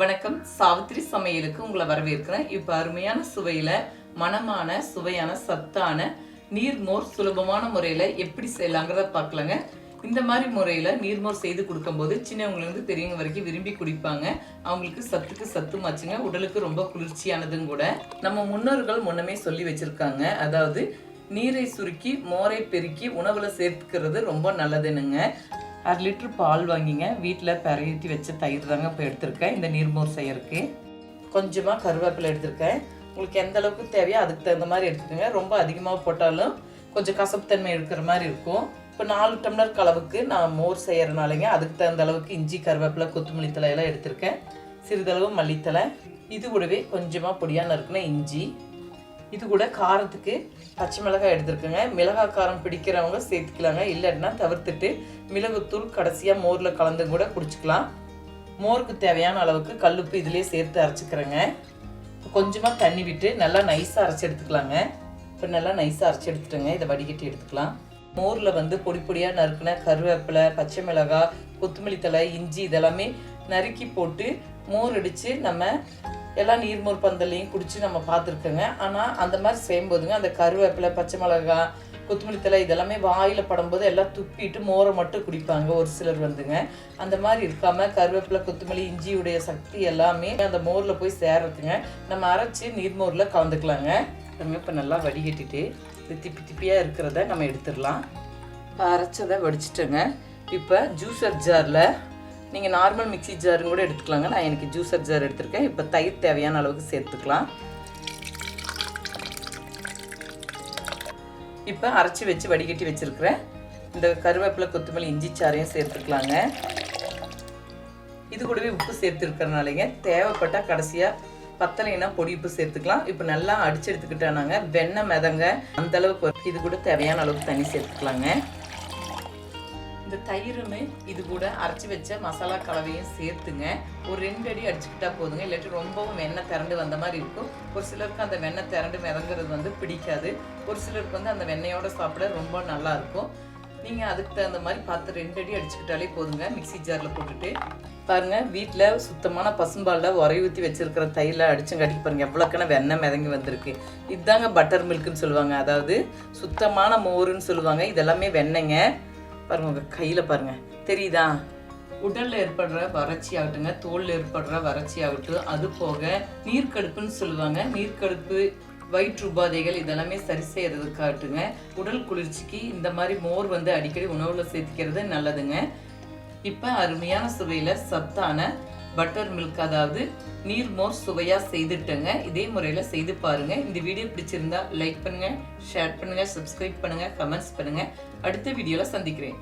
வணக்கம். சாவித்திரி சமையலுக்கு உங்களை வரவேற்கிறேன். இப்போ அருமையான சுவையில் மணமான சுவையான சத்தான நீர்மோர் சுலபமான முறையில் எப்படி செய்யலாங்கிறத பார்க்கலாங்க. இந்த மாதிரி முறையில் நீர்மோர் செய்து கொடுக்கும்போது சின்னவங்களுக்கு பெரியவங்க வரைக்கும் விரும்பி குடிப்பாங்க. அவங்களுக்கு சத்துக்கு சத்துமாச்சுங்க, உடலுக்கு ரொம்ப குளிர்ச்சியானதும் கூட. நம்ம முன்னோர்கள் முன்னமே சொல்லி வச்சிருக்காங்க, அதாவது நீரை சுருக்கி மோரை பெருக்கி உணவில் சேர்த்துக்கிறது ரொம்ப நல்லதுன்னுங்க. 1/2 லிட்டர் பால் வாங்கிங்க, வீட்டில் பெரட்டி வச்ச தயிர் தாங்க இப்போ எடுத்திருக்கேன். இந்த நீர்மோர் செய்யறதுக்கு கொஞ்சமாக கருவேப்பிலை எடுத்திருக்கேன். உங்களுக்கு எந்த அளவுக்கு தேவையோ அதுக்கு தகுந்த மாதிரி எடுத்துக்கோங்க. ரொம்ப அதிகமாக போட்டாலும் கொஞ்சம் கசப்புத்தன்மை இருக்கிற மாதிரி இருக்கும். இப்போ 4 டம்ளர் அளவுக்கு நான் மோர் செய்யறதுனாலங்க அதுக்கு தகுந்த அளவுக்கு இஞ்சி, கருவேப்பிலை, கொத்தமல்லி தலை எல்லாம் எடுத்திருக்கேன். சிறிதளவு மல்லித்தலை, இது கூடவே கொஞ்சமாக பொடியாக நறுக்குன இஞ்சி, இது கூட காரத்துக்கு பச்சை மிளகாய் எடுத்துருக்குங்க. மிளகாய் காரம் பிடிக்கிறவங்க சேர்த்துக்கலாங்க, இல்லைன்னா தவிர்த்துட்டு மிளகுத்தூள் கடைசியாக மோரில் கலந்து கூட குடிச்சிக்கலாம். மோருக்கு தேவையான அளவுக்கு கல்லுப்பு இதிலே சேர்த்து அரைச்சிக்கிறேங்க. கொஞ்சமாக தண்ணி விட்டு நல்லா நைஸாக அரைச்சி எடுத்துக்கலாங்க. இப்போ நல்லா நைஸாக அரைச்சி எடுத்துட்டேங்க. இதை வடிகட்டி எடுத்துக்கலாம். மோரில் பொடி பொடியாக நறுக்குன கருவேப்பிலை, பச்சை மிளகாய், கொத்தமல்லி தழை, இஞ்சி இதெல்லாமே நறுக்கி போட்டு மோர் அடித்து நம்ம எல்லா நீர்மோர் பந்தல்லையும் குடிச்சு நம்ம பார்த்துருக்கோங்க. ஆனால் அந்த மாதிரி செய்யும்போதுங்க அந்த கருவேப்பிலை, பச்சை மிளகாய், கொத்தமல்லி தழை இதெல்லாமே வாயில் படும்போது எல்லாம் துப்பிட்டு மோரை மட்டும் குடிப்பாங்க ஒரு சிலர் அந்த மாதிரி இருக்காமல் கருவேப்பிலை, கொத்தமல்லி, இஞ்சியுடைய சக்தி எல்லாமே அந்த மோரில் போய் சேர்றதுங்க. நம்ம அரைச்சி நீர்மோரில் கலந்துக்கலாங்க. இப்போ நல்லா வடிகட்டிட்டு திப்பி திப்பியாக இருக்கிறத நம்ம எடுத்துடலாம். இப்போ அரைச்சதை வடிச்சிட்டேங்க. இப்போ ஜூஸர் ஜாரில் நீங்கள் நார்மல் மிக்சி ஜாரும் கூட எடுத்துக்கலாங்க. நான் எனக்கு ஜூஸர் ஜார் எடுத்துருக்கேன். இப்போ தயிர் தேவையான அளவுக்கு சேர்த்துக்கலாம். இப்போ அரைச்சி வச்சு வடிகட்டி வச்சுருக்கிறேன் இந்த கருவேப்பிலை, கொத்தமல்லி, இஞ்சி சாறையும் சேர்த்துக்கலாங்க. இது கூடவே உப்பு சேர்த்துருக்கிறனாலேங்க தேவைப்பட்டால் கடைசியாக பத்தலைன்னா பொடி உப்பு சேர்த்துக்கலாம். இப்போ நல்லா அடிச்சு எடுத்துக்கிட்டானாங்க வெண்ணெய் மிதங்க அந்த அளவுக்கு. இது கூட தேவையான அளவுக்கு தண்ணி சேர்த்துக்கலாங்க. இந்த தயிருமே இது கூட அரைச்சி வச்ச மசாலா கலவையும் சேர்த்துங்க. ஒரு 2 அடி அடிச்சுக்கிட்டா போதுங்க. இல்லாட்டி ரொம்பவும் வெண்ணெய் திரண்டு வந்த மாதிரி இருக்கும். ஒரு சிலருக்கு அந்த வெண்ணெய் திரண்டு மிதங்கிறது பிடிக்காது. ஒரு சிலருக்கு அந்த வெண்ணெயோட சாப்பிட ரொம்ப நல்லா இருக்கும். நீங்கள் அதுக்கு தகுந்த மாதிரி பார்த்து 2 அடி அடிச்சுக்கிட்டாலே போதுங்க. மிக்சி ஜாரில் போட்டுட்டு பாருங்கள், வீட்டில் சுத்தமான பசும்பாலில் உரை ஊற்றி வச்சுருக்கிற தயிரில் அடிச்சுங்காட்டி பாருங்கள் எவ்வளோக்கான வெண்ணெய் மிதங்கி வந்திருக்கு. இதுதாங்க பட்டர் மில்க்குன்னு சொல்லுவாங்க, அதாவது சுத்தமான மோருன்னு சொல்லுவாங்க. இதெல்லாமே வெண்ணெய்ங்க. பாருங்க, உங்கள் கையில் பாருங்கள் தெரியுதா? உடலில் ஏற்படுற வறட்சி ஆகட்டுங்க, தோலில் ஏற்படுற வறட்சி ஆகட்டும், அது போக நீர்க்கடுப்புன்னு சொல்லுவாங்க. நீர்க்கடுப்பு, வயிற்று உபாதைகள் இதெல்லாமே சரி செய்யறதுக்காகட்டுங்க. உடல் குளிர்ச்சிக்கு இந்த மாதிரி மோர் அடிக்கடி உணவில் சேர்த்துக்கிறது நல்லதுங்க. இப்போ அருமையான சுவையில் சத்தான பட்டர் மில்க், அதாவது நீர்மோர் சுவையாக செய்துட்டேங்க. இதே முறையில் செய்து பாருங்கள். இந்த வீடியோ பிடிச்சிருந்தா லைக் பண்ணுங்கள், ஷேர் பண்ணுங்கள், சப்ஸ்கிரைப் பண்ணுங்கள், கமெண்ட்ஸ் பண்ணுங்கள். அடுத்த வீடியோவில் சந்திக்கிறேன்.